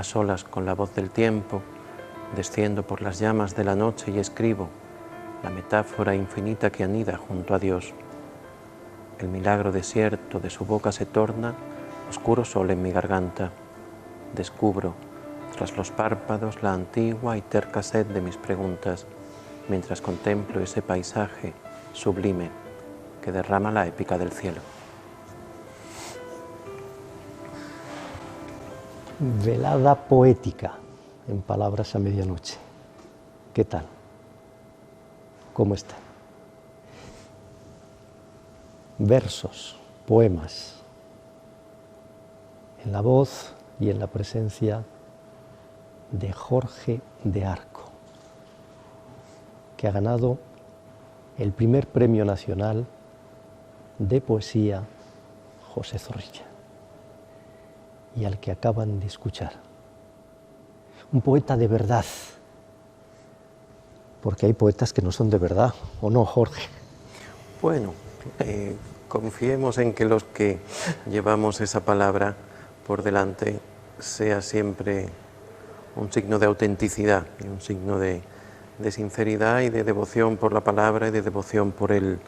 a solas con la voz del tiempo, desciendo por las llamas de la noche y escribo la metáfora infinita que anida junto a Dios. El milagro desierto de su boca se torna oscuro sol en mi garganta. Descubro, tras los párpados, la antigua y terca sed de mis preguntas, mientras contemplo ese paisaje sublime que derrama la épica del cielo. Velada poética, en palabras a medianoche. ¿Qué tal? ¿Cómo está? Versos, poemas, en la voz y en la presencia de Jorge de Arco, que ha ganado el primer Premio Nacional de Poesía José Zorrilla, y al que acaban de escuchar. Un poeta de verdad, porque hay poetas que no son de verdad, ¿o no, Jorge? Bueno, confiemos en que los que llevamos esa palabra por delante sea siempre un signo de autenticidad y un signo de sinceridad y de devoción por la palabra y de devoción por el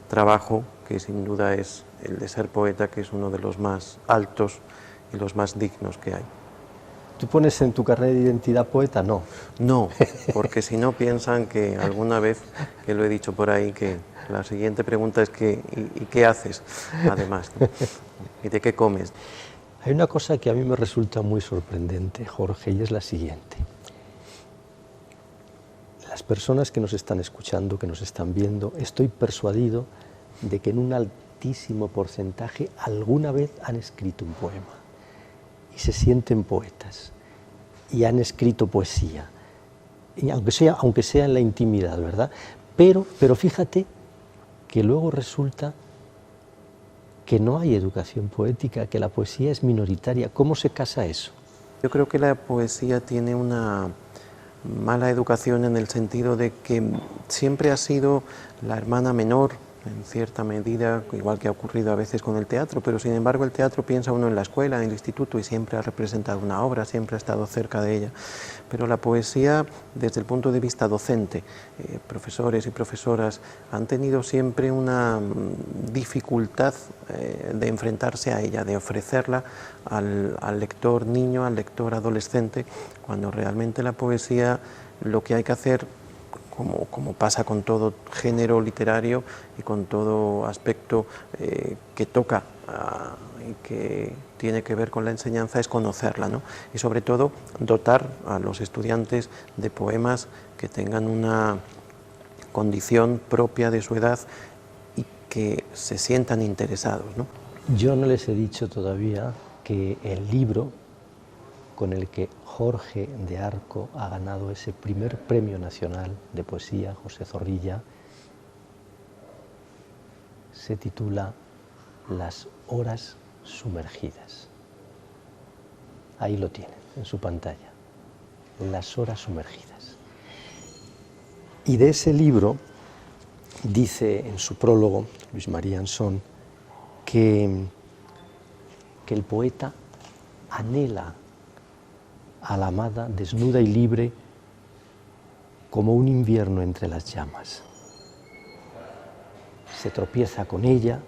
trabajo, que sin duda es el de ser poeta, que es uno de los más altos y los más dignos que hay. ¿Tú pones en tu carnet de identidad poeta? No. No, porque si no piensan que alguna vez, que lo he dicho por ahí, que la siguiente pregunta es que, ¿y qué haces además? ¿No? ¿Y de qué comes? Hay una cosa que a mí me resulta muy sorprendente, Jorge, y es la siguiente. Las personas que nos están escuchando, que nos están viendo, estoy persuadido de que en un altísimo porcentaje alguna vez han escrito un poema y se sienten poetas y han escrito poesía, y aunque sea en la intimidad, ¿verdad? Pero fíjate que luego resulta que no hay educación poética, que la poesía es minoritaria. ¿Cómo se casa eso? Yo creo que la poesía tiene una mala educación en el sentido de que siempre ha sido la hermana menor, en cierta medida, igual que ha ocurrido a veces con el teatro, pero sin embargo el teatro piensa uno en la escuela, en el instituto, y siempre ha representado una obra, siempre ha estado cerca de ella. Pero la poesía, desde el punto de vista docente, profesores y profesoras han tenido siempre una dificultad de enfrentarse a ella, de ofrecerla al lector niño, al lector adolescente, cuando realmente la poesía lo que hay que hacer, como pasa con todo género literario y con todo aspecto que toca y que tiene que ver con la enseñanza, es conocerla, ¿no? Y sobre todo dotar a los estudiantes de poemas que tengan una condición propia de su edad y que se sientan interesados, ¿no? Yo no les he dicho todavía que el libro con el que Jorge de Arco ha ganado ese primer Premio Nacional de Poesía, José Zorrilla, se titula Las horas sumergidas. Ahí lo tienen, en su pantalla, Las horas sumergidas. Y de ese libro dice en su prólogo Luis María Ansón que el poeta anhela a la amada desnuda y libre como un invierno entre las llamas. Se tropieza con ella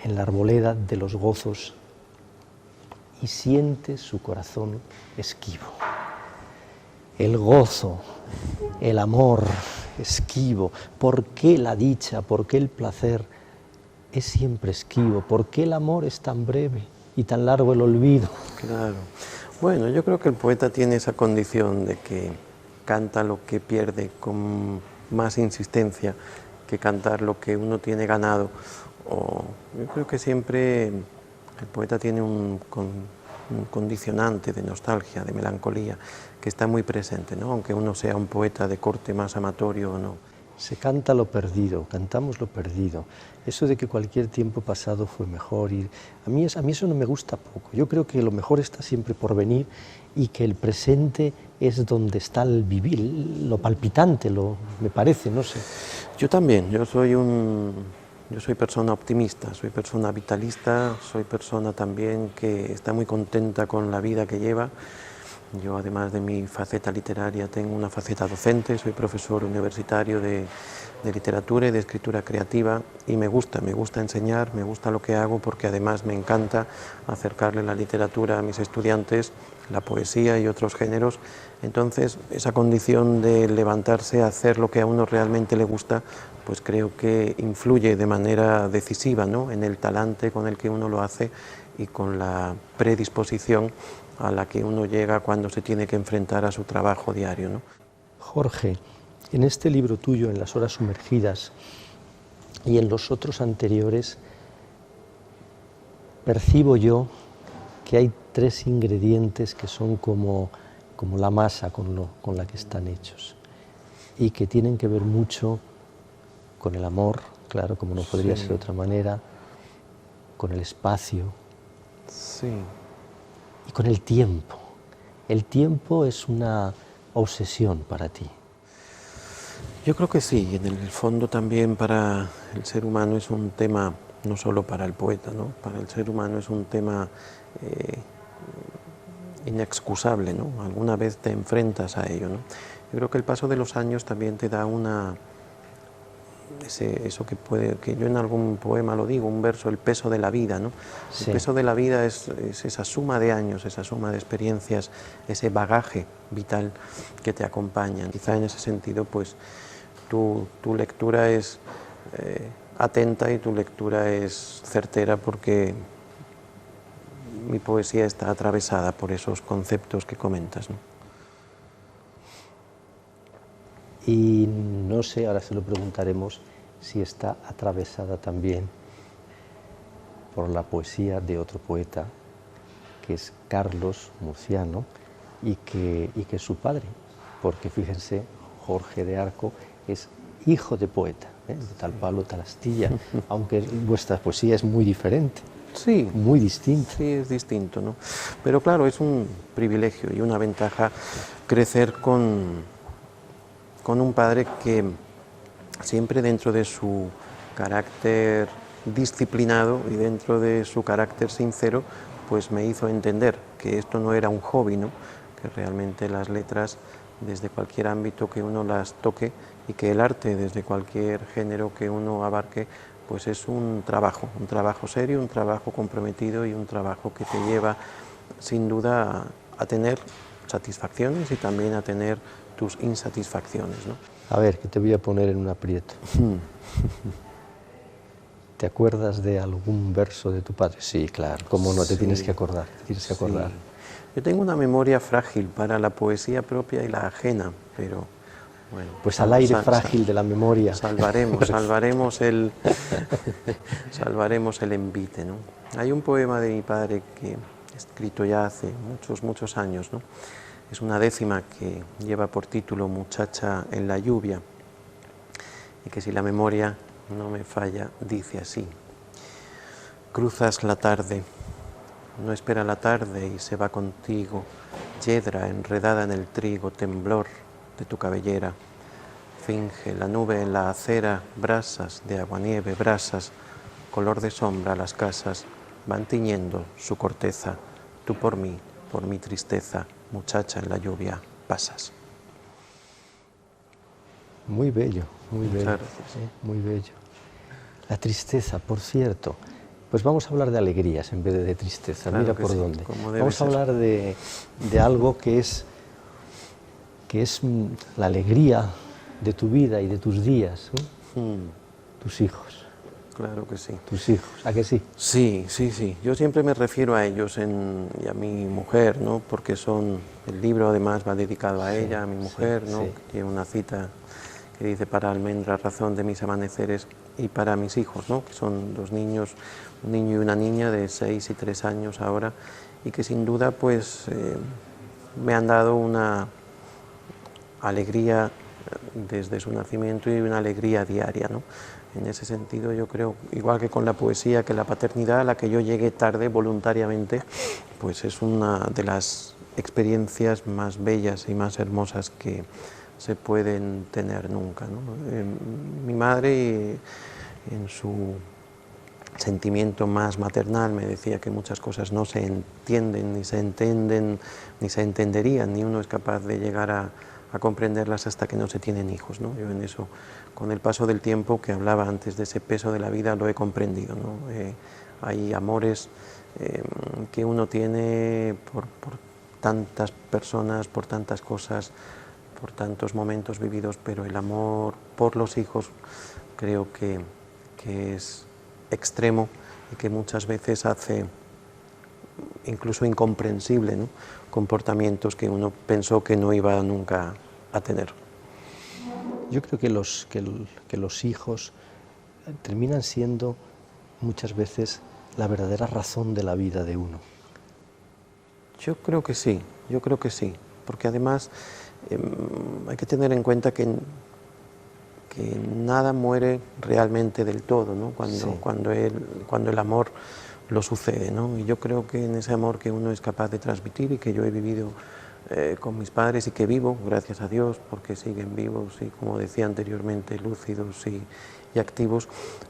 en la arboleda de los gozos y siente su corazón esquivo. El gozo, el amor esquivo, ¿por qué la dicha, por qué el placer es siempre esquivo? ¿Por qué el amor es tan breve y tan largo el olvido? Claro. Bueno, yo creo que el poeta tiene esa condición de que canta lo que pierde con más insistencia que cantar lo que uno tiene ganado. Yo creo que siempre el poeta tiene un condicionante de nostalgia, de melancolía, que está muy presente, ¿no? Aunque uno sea un poeta de corte más amatorio o no. Se canta lo perdido, cantamos lo perdido. Eso de que cualquier tiempo pasado fue mejor. Y a mí eso no me gusta poco. Yo creo que lo mejor está siempre por venir y que el presente es donde está el vivir, lo palpitante, me parece, no sé. Yo también, yo soy un Yo soy persona optimista, soy persona vitalista, soy persona también que está muy contenta con la vida que lleva. Yo, además de mi faceta literaria, tengo una faceta docente, soy profesor universitario de literatura y de escritura creativa, y me gusta enseñar, me gusta lo que hago, porque además me encanta acercarle la literatura a mis estudiantes, la poesía y otros géneros. Entonces, esa condición de levantarse a hacer lo que a uno realmente le gusta, pues creo que influye de manera decisiva, ¿no?, en el talante con el que uno lo hace y con la predisposición a la que uno llega cuando se tiene que enfrentar a su trabajo diario, ¿no? Jorge, en este libro tuyo, en Las horas sumergidas, y en los otros anteriores, percibo yo que hay tres ingredientes que son como la masa con la que están hechos, y que tienen que ver mucho con el amor, claro, como no podría ser de otra manera, con el espacio, sí, y con el tiempo. El tiempo es una obsesión para ti. Yo creo que sí, y en el fondo también para el ser humano es un tema, no solo para el poeta, ¿no?, para el ser humano es un tema inexcusable, ¿no? Alguna vez te enfrentas a ello, ¿no? Yo creo que el paso de los años también te da eso que yo en algún poema lo digo, un verso, el peso de la vida, ¿no? Sí. El peso de la vida es esa suma de años, esa suma de experiencias, ese bagaje vital que te acompaña. Quizá en ese sentido, pues, tu lectura es atenta y tu lectura es certera, porque mi poesía está atravesada por esos conceptos que comentas, ¿no? Y no sé, ahora se lo preguntaremos, si está atravesada también por la poesía de otro poeta, que es Carlos Murciano, y que es su padre, porque fíjense, Jorge de Arco es hijo de poeta, de tal palo, tal astilla, aunque vuestra poesía es muy diferente. Sí, muy distinta. Sí, es distinto, ¿no? Pero claro, es un privilegio y una ventaja crecer con un padre que siempre, dentro de su carácter disciplinado y dentro de su carácter sincero, pues me hizo entender que esto no era un hobby, ¿no?, que realmente las letras, desde cualquier ámbito que uno las toque, y que el arte, desde cualquier género que uno abarque, pues es un trabajo serio, un trabajo comprometido y un trabajo que te lleva sin duda a tener satisfacciones y también a tener tus insatisfacciones, ¿no? A ver, que te voy a poner en un aprieto. ¿Te acuerdas de algún verso de tu padre? Sí, claro, cómo no, te tienes que acordar, te tienes que acordar. Sí. Yo tengo una memoria frágil para la poesía propia y la ajena, pero bueno. Pues al aire frágil de la memoria. Salvaremos el envite, ¿no? Hay un poema de mi padre que he escrito ya hace muchos años, ¿no? Es una décima que lleva por título Muchacha en la lluvia, y que, si la memoria no me falla, dice así: cruzas la tarde, no espera la tarde y se va contigo, yedra enredada en el trigo, temblor de tu cabellera. Finge la nube en la acera, brasas de aguanieve, brasas, color de sombra las casas, van tiñendo su corteza. Tú por mi tristeza, muchacha en la lluvia, pasas. Muy bello, muy bello. Muchas gracias. Muy bello. La tristeza, por cierto, pues vamos a hablar de alegrías en vez de tristeza. Claro, mira que por sí, dónde. como debe Vamos a ser. hablar de algo que es la alegría de tu vida y de tus días, ¿no? Tus hijos. Claro que sí. Tus hijos, ¿a que sí? Sí. Yo siempre me refiero a ellos y a mi mujer, ¿no? Porque el libro además va dedicado a ella, a mi mujer, ¿no? Sí. Tiene una cita que dice: para almendra, razón de mis amaneceres, y para mis hijos, ¿no?, que son dos niños, un niño y una niña de 6 y 3 años ahora, y que sin duda pues me han dado una alegría desde su nacimiento y una alegría diaria, ¿no? En ese sentido, yo creo, igual que con la poesía, que la paternidad, a la que yo llegué tarde voluntariamente, pues es una de las experiencias más bellas y más hermosas que se pueden tener nunca, ¿no? Mi madre en su sentimiento más maternal, me decía que muchas cosas no se entienden, ni se entienden, ni se entenderían, ni uno es capaz de llegar a comprenderlas hasta que no se tienen hijos, ¿no? Yo en eso, con el paso del tiempo, que hablaba antes de ese peso de la vida, lo he comprendido, ¿no? Hay amores que uno tiene por tantas personas, por tantas cosas, por tantos momentos vividos, pero el amor por los hijos creo que es extremo y que muchas veces hace incluso incomprensible, ¿no? Comportamientos que uno pensó que no iba nunca a tener. Yo creo que los hijos terminan siendo muchas veces la verdadera razón de la vida de uno. Yo creo que sí, porque además hay que tener en cuenta que nada muere realmente del todo, ¿no? Cuando el amor lo sucede, ¿no? Y yo creo que en ese amor que uno es capaz de transmitir y que yo he vivido con mis padres y que vivo, gracias a Dios, porque siguen vivos y, como decía anteriormente, lúcidos y activos,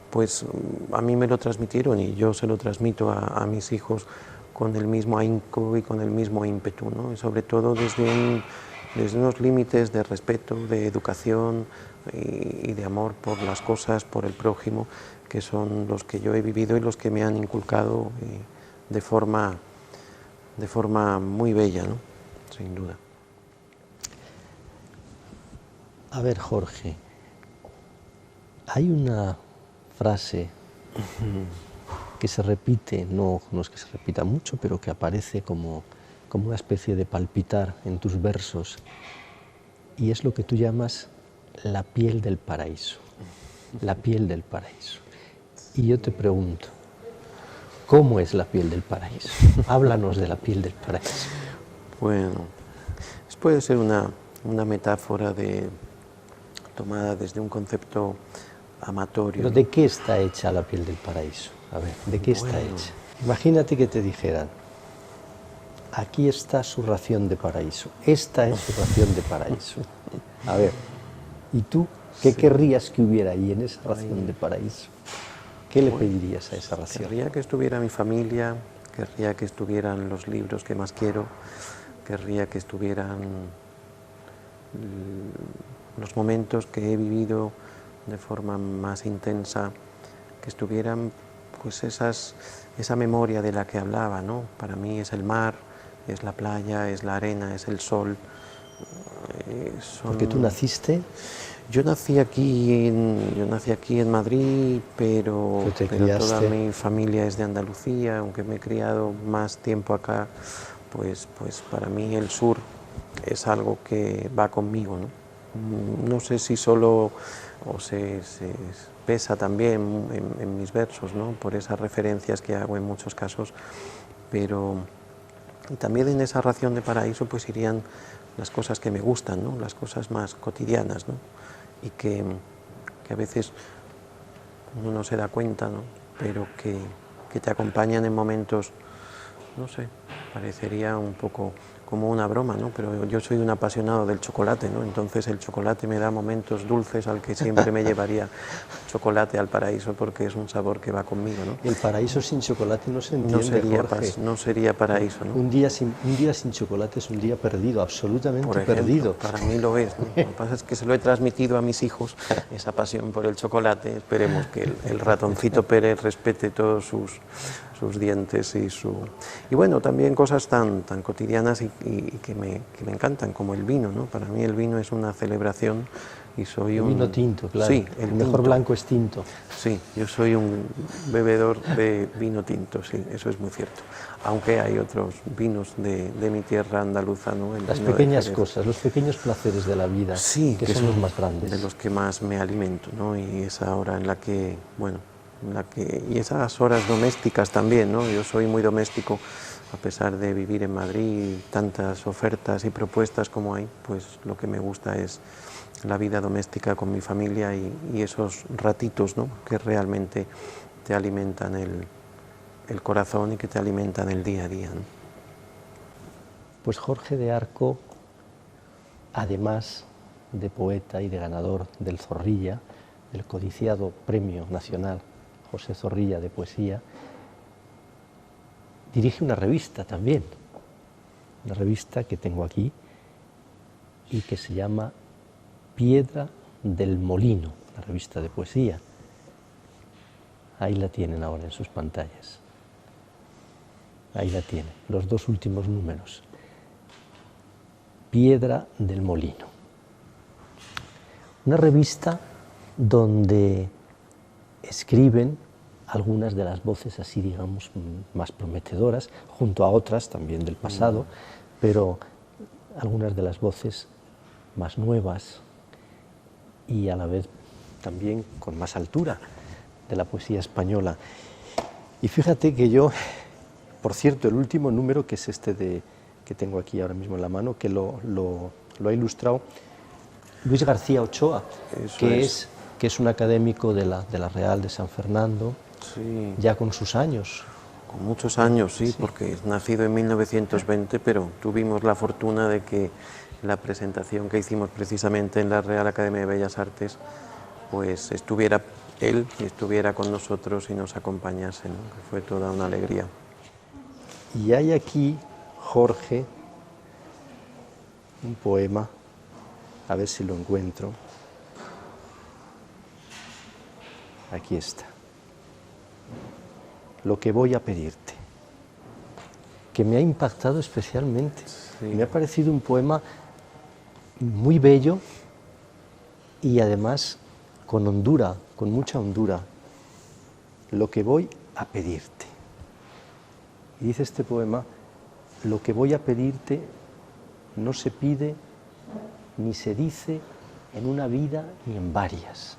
pues a mí me lo transmitieron y yo se lo transmito a mis hijos con el mismo ahínco y con el mismo ímpetu, ¿no? Y sobre todo desde unos límites de respeto, de educación y de amor por las cosas, por el prójimo, que son los que yo he vivido y los que me han inculcado de forma muy bella, ¿no? Sin duda. A ver, Jorge, hay una frase que se repite, no es que se repita mucho, pero que aparece como una especie de palpitar en tus versos, y es lo que tú llamas la piel del paraíso, la piel del paraíso. Y yo te pregunto, ¿cómo es la piel del paraíso? Háblanos de la piel del paraíso. Bueno, puede ser una metáfora tomada desde un concepto amatorio. ¿Pero de qué está hecha la piel del paraíso? A ver, ¿de qué está hecha? Imagínate que te dijeran, aquí está su ración de paraíso, esta es su ración de paraíso. A ver, ¿y tú qué querrías que hubiera ahí en esa ración de paraíso? ¿Qué le pedirías a esa ración? Querría que estuviera mi familia, querría que estuvieran los libros que más quiero, querría que estuvieran los momentos que he vivido de forma más intensa, que estuvieran pues esa memoria de la que hablaba, ¿no? Para mí es el mar, es la playa, es la arena, es el sol. Porque tú naciste... Yo nací aquí en Madrid, pero toda mi familia es de Andalucía, aunque me he criado más tiempo acá, pues para mí el sur es algo que va conmigo, ¿no? No sé si solo o se pesa también en mis versos, ¿no? Por esas referencias que hago en muchos casos, pero también en esa ración de paraíso pues irían las cosas que me gustan, ¿no? Las cosas más cotidianas, ¿no? Y que a veces uno no se da cuenta, ¿no? Pero que te acompañan en momentos, no sé, parecería un poco como una broma, ¿no? Pero yo soy un apasionado del chocolate, ¿no? Entonces el chocolate me da momentos dulces al que siempre me llevaría chocolate al paraíso porque es un sabor que va conmigo, ¿no? El paraíso sin chocolate no se entiende, Jorge. No sería paraíso, ¿no? Un día sin chocolate es un día perdido, absolutamente por ejemplo, perdido. Para mí lo es, ¿no? Lo que pasa es que se lo he transmitido a mis hijos, esa pasión por el chocolate. Esperemos que el ratoncito Pérez respete todos sus dientes y bueno, también cosas tan cotidianas y que me encantan, como el vino, ¿no? Para mí el vino es una celebración y soy un... vino tinto, claro. Sí, el mejor blanco es tinto. Sí, yo soy un bebedor de vino tinto, sí, eso es muy cierto. Aunque hay otros vinos de mi tierra andaluza, ¿no? Las pequeñas cosas, los pequeños placeres de la vida, sí, que son los más grandes. De los que más me alimento, ¿no? Y esa hora en la que, bueno, y esas horas domésticas también, ¿no? Yo soy muy doméstico, a pesar de vivir en Madrid, tantas ofertas y propuestas como hay, pues lo que me gusta es la vida doméstica con mi familia y esos ratitos, ¿no? Que realmente te alimentan el corazón y que te alimentan el día a día, ¿no? Pues Jorge de Arco, además de poeta y de ganador del Zorrilla, el codiciado Premio Nacional José Zorrilla de Poesía, dirige una revista también, una revista que tengo aquí y que se llama Piedra del Molino, la revista de poesía. Ahí la tienen ahora en sus pantallas. Ahí la tienen, los 2 últimos números. Piedra del Molino. Una revista donde escriben algunas de las voces así, digamos, más prometedoras, junto a otras también del pasado, pero algunas de las voces más nuevas y a la vez también con más altura de la poesía española. Y fíjate que yo, por cierto, el último número, que es este que tengo aquí ahora mismo en la mano, que lo ha ilustrado Luis García Ochoa, que es un académico de la Real de San Fernando, sí, ya con sus años. con muchos años, sí, porque es nacido en 1920, pero tuvimos la fortuna de que la presentación que hicimos precisamente en la Real Academia de Bellas Artes, pues estuviera él y estuviera con nosotros y nos acompañase, ¿no? Que fue toda una alegría. Y hay aquí, Jorge, un poema, a ver si lo encuentro. Aquí está. Lo que voy a pedirte, que me ha impactado especialmente. Sí. Me ha parecido un poema muy bello y además con hondura, con mucha hondura. Lo que voy a pedirte. Y dice este poema: lo que voy a pedirte no se pide ni se dice en una vida ni en varias.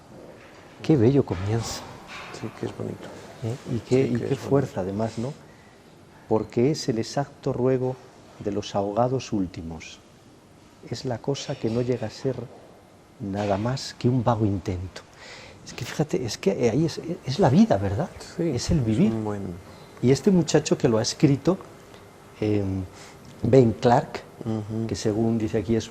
Qué bello comienza. Sí, que es bonito. Y qué fuerza además, ¿no? Porque es el exacto ruego de los ahogados últimos. Es la cosa que no llega a ser nada más que un vago intento. Es que fíjate, es que ahí es la vida, ¿verdad? Sí, es el vivir. un buen... Y este muchacho que lo ha escrito, Ben Clark, que según dice aquí es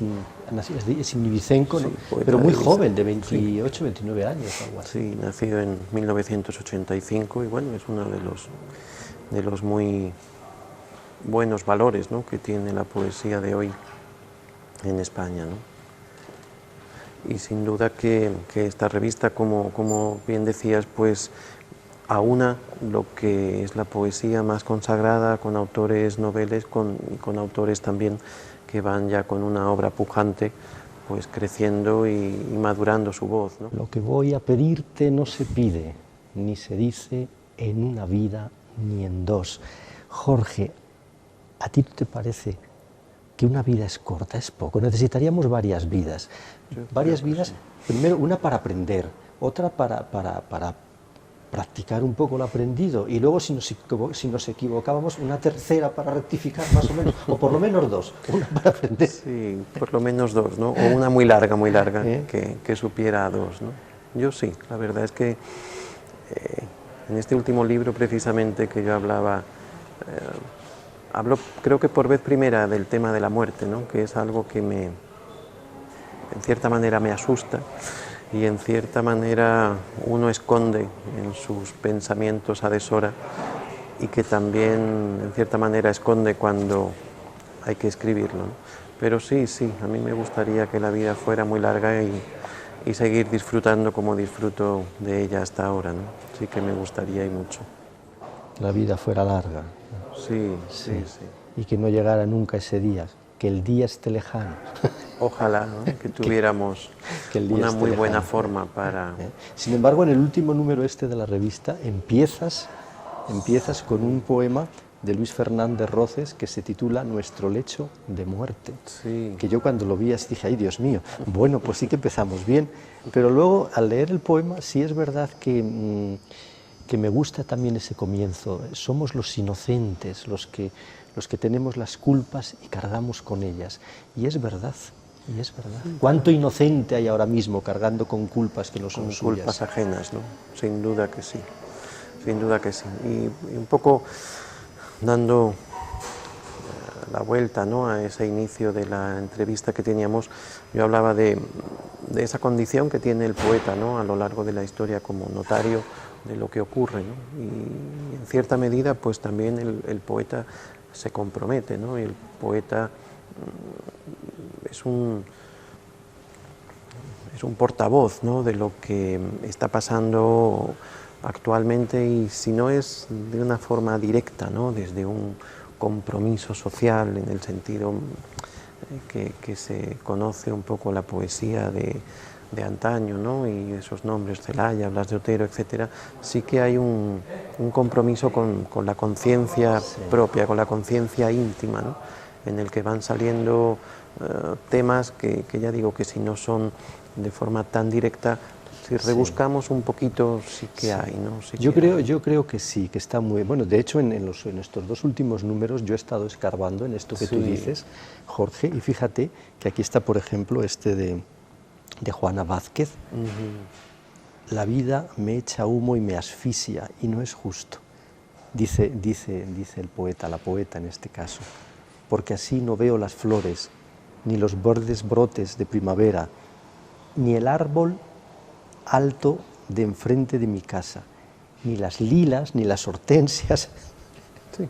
ibicenco, ¿no? Sí, poeta pero muy de joven, de 28, 29 años, algo así. Sí, nacido en 1985 y bueno, es uno de los muy buenos valores, ¿no?, que tiene la poesía de hoy en España, ¿no? Y sin duda que esta revista, como bien decías, pues aúna lo que es la poesía más consagrada con autores noveles, con autores también que van ya con una obra pujante, pues creciendo y madurando su voz, ¿no? Lo que voy a pedirte no se pide, ni se dice en una vida ni en dos. Jorge, ¿a ti te parece que una vida es corta, es poco? Necesitaríamos varias vidas. Varias vidas, sí. Primero una para aprender, otra para practicar un poco lo aprendido, y luego si nos equivocábamos, una tercera para rectificar más o menos, o por lo menos 2, una para aprender. Sí, por lo menos 2, ¿no? O una muy larga, que supiera a 2, ¿no? Yo sí, la verdad es que en este último libro precisamente que yo hablaba, hablo creo que por vez primera del tema de la muerte, ¿no?, que es algo que en cierta manera me asusta, y en cierta manera uno esconde en sus pensamientos a deshora, y que también en cierta manera esconde cuando hay que escribirlo, ¿no? Pero sí, a mí me gustaría que la vida fuera muy larga y seguir disfrutando como disfruto de ella hasta ahora, ¿no? Sí que me gustaría y mucho. La vida fuera larga. Sí. Y que no llegara nunca ese día, que el día esté lejano. Ojalá, ¿no?, que tuviéramos una muy buena forma para... Sin embargo, en el último número de la revista empiezas con un poema de Luis Fernández Roces que se titula Nuestro lecho de muerte. Sí. Que yo cuando lo vi así dije, ay Dios mío, bueno, pues sí que empezamos bien. Pero luego al leer el poema sí es verdad que me gusta también ese comienzo. Somos los inocentes los que tenemos las culpas y cargamos con ellas. Y es verdad. ¿Cuánto inocente hay ahora mismo cargando con culpas que no son suyas? Con culpas ajenas, ¿no? Sin duda que sí. Y un poco dando la vuelta, ¿no?, a ese inicio de la entrevista que teníamos, yo hablaba de de esa condición que tiene el poeta, ¿no?, a lo largo de la historia como notario de lo que ocurre, ¿no? Y en cierta medida pues también el poeta se compromete, ¿no? Y el poeta es un portavoz, ¿no?, de lo que está pasando actualmente, y si no es de una forma directa, ¿no?, desde un compromiso social en el sentido que se conoce un poco la poesía de antaño, ¿no?, y esos nombres, Celaya, Blas de Otero, etcétera, sí que hay un compromiso con la conciencia propia, con la conciencia íntima, ¿no?, en el que van saliendo temas que ya digo que si no son de forma tan directa, si rebuscamos un poquito sí que hay, ¿no? Sí yo que creo que sí, que está muy... Bueno, de hecho, en estos dos últimos números yo he estado escarbando en esto que tú dices, Jorge, y fíjate que aquí está, por ejemplo, este de Juana Vázquez. La vida me echa humo y me asfixia, y no es justo, dice el poeta, la poeta en este caso, porque así no veo las flores, ni los verdes brotes de primavera, ni el árbol alto de enfrente de mi casa, ni las lilas, ni las hortensias. Sí.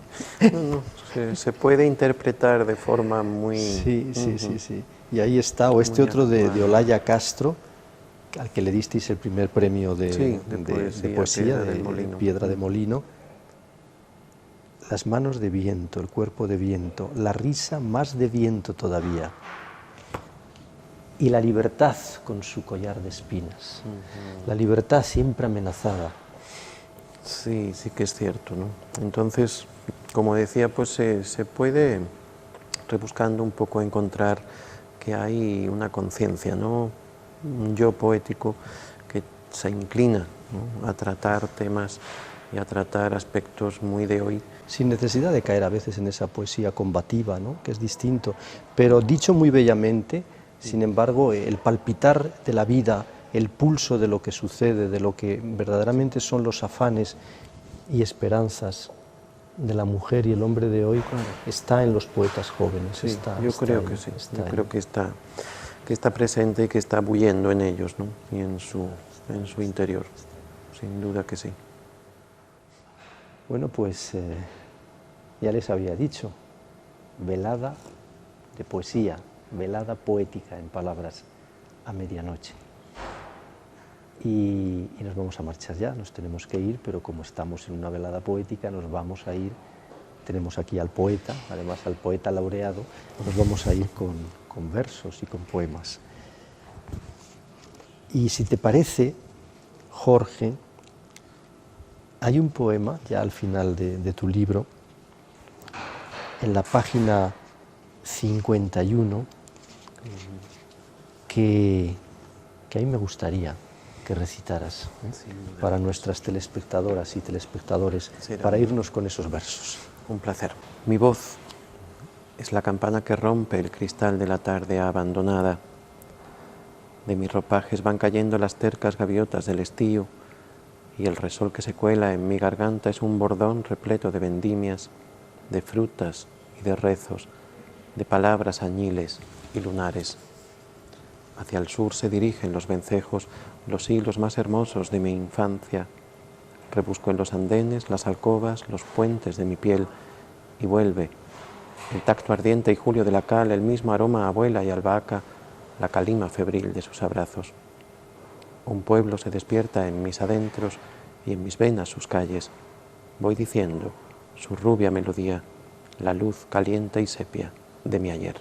Se puede interpretar de forma muy... Sí. Y ahí está, o este otro de Olaya Castro, al que le disteis el primer premio de poesía, de Piedra de Molino. Las manos de viento, el cuerpo de viento, la risa más de viento todavía. Y la libertad con su collar de espinas. La libertad siempre amenazada. Sí, sí que es cierto, ¿no? Entonces, como decía, pues se puede, rebuscando un poco, encontrar que hay una conciencia, ¿no?, un yo poético que se inclina, ¿no?, a tratar temas y a tratar aspectos muy de hoy. Sin necesidad de caer a veces en esa poesía combativa, ¿no?, que es distinto, pero dicho muy bellamente. Sin embargo, el palpitar de la vida, el pulso de lo que sucede, de lo que verdaderamente son los afanes y esperanzas de la mujer y el hombre de hoy, está en los poetas jóvenes. Sí, yo creo que sí, yo creo que está presente y que está bullendo en ellos, ¿no?, y en su interior, sin duda que sí. Bueno, pues ya les había dicho, velada de poesía, velada poética en palabras a medianoche. Y nos vamos a marchar ya, nos tenemos que ir, pero como estamos en una velada poética nos vamos a ir, tenemos aquí al poeta, además al poeta laureado, nos vamos a ir con versos y con poemas. Y si te parece, Jorge, hay un poema ya al final de tu libro, en la página 51, que a mí me gustaría que recitaras para nuestras telespectadoras y telespectadores, para irnos con esos versos. Un placer. Mi voz es la campana que rompe el cristal de la tarde abandonada. De mis ropajes van cayendo las tercas gaviotas del estío, y el resol que se cuela en mi garganta es un bordón repleto de vendimias, de frutas y de rezos, de palabras añiles y lunares. Hacia el sur se dirigen los vencejos, los hilos más hermosos de mi infancia. Rebusco en los andenes, las alcobas, los puentes de mi piel, y vuelve el tacto ardiente y julio de la cal, el mismo aroma a abuela y albahaca, la calima febril de sus abrazos. Un pueblo se despierta en mis adentros y en mis venas sus calles. Voy diciendo su rubia melodía, la luz caliente y sepia de mi ayer.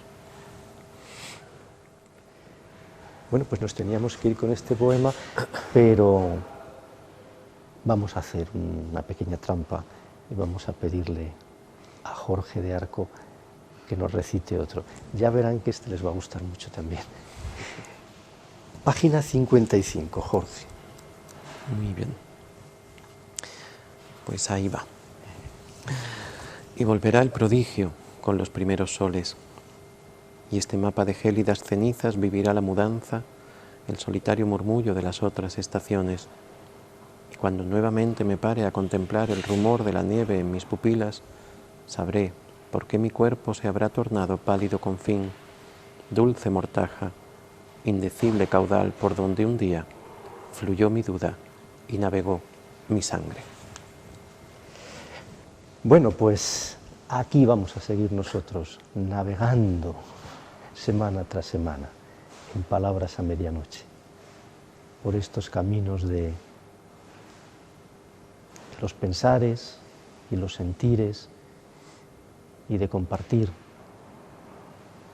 Bueno, pues nos teníamos que ir con este poema, pero vamos a hacer una pequeña trampa y vamos a pedirle a Jorge de Arco que nos recite otro. Ya verán que este les va a gustar mucho también. Página 55, Jorge. Muy bien. Pues ahí va. Y volverá el prodigio con los primeros soles, y este mapa de gélidas cenizas vivirá la mudanza, el solitario murmullo de las otras estaciones. Y cuando nuevamente me pare a contemplar el rumor de la nieve en mis pupilas, sabré por qué mi cuerpo se habrá tornado pálido con fin, dulce mortaja, indecible caudal por donde un día fluyó mi duda y navegó mi sangre. Bueno, pues aquí vamos a seguir nosotros, navegando semana tras semana, en Palabras a Medianoche, por estos caminos de los pensares y los sentires, y de compartir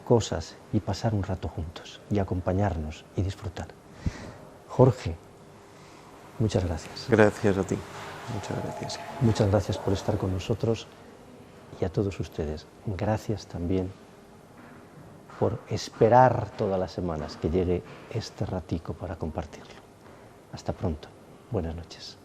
cosas y pasar un rato juntos, y acompañarnos y disfrutar. Jorge, muchas gracias. Gracias a ti, muchas gracias. Muchas gracias por estar con nosotros, y a todos ustedes, gracias también por esperar todas las semanas que llegue este ratico para compartirlo. Hasta pronto. Buenas noches.